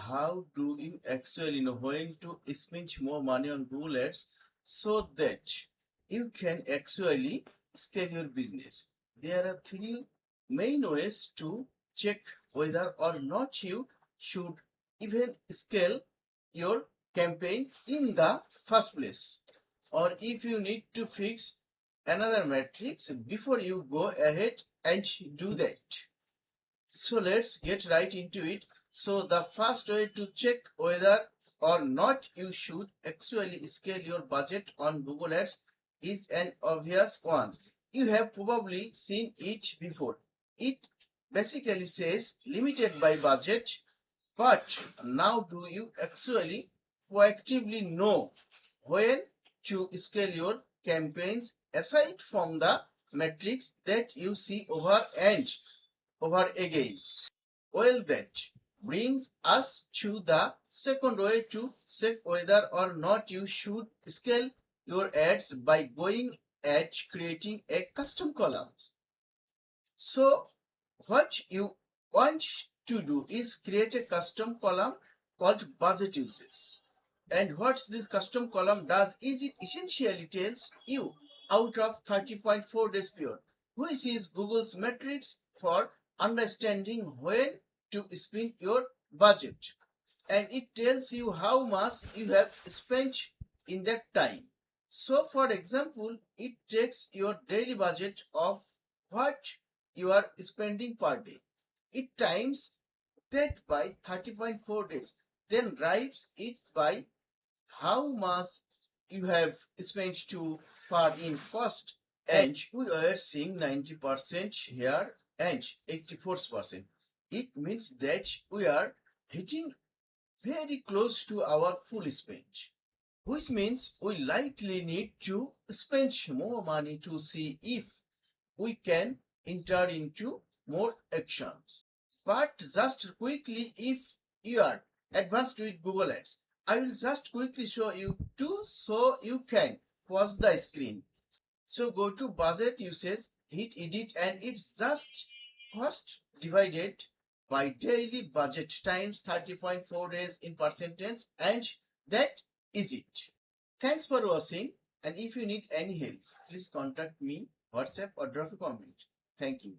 how do you actually know when to spend more money on Google Ads so that you can actually scale your business. There are three main ways to check whether or not you should even scale your campaign in the first place, or if you need to fix another matrix before you go ahead and do that. So let's get right into it. So the first way to check whether or not you should actually scale your budget on Google Ads is an obvious one. You have probably seen it before. It basically says limited by budget, but now do you actually proactively know when to scale your campaigns aside from the metrics that you see over and over again? Well, that brings us to the second way to check whether or not you should scale your ads by going at creating a custom column. So what you want to do is create a custom column called budget uses. And what this custom column does is it essentially tells you out of 30.4 days period, which is Google's metrics for understanding when to spend your budget. And it tells you how much you have spent in that time. So for example, it takes your daily budget of what you are spending per day. It times that by 30.4 days, then drives it by how much you have spent too far in cost, and we are seeing 90% here and 84%. It means that we are hitting very close to our full spend, which means we likely need to spend more money to see if we can enter into more actions. But just quickly, if you are advanced with Google Ads, I will just quickly show you two so you can pause the screen. So go to budget usage, hit edit, and it's just cost divided by daily budget times 30.4 days in percentage, and that is it. Thanks for watching, and if you need any help, please contact me, WhatsApp, or drop a comment. Thank you.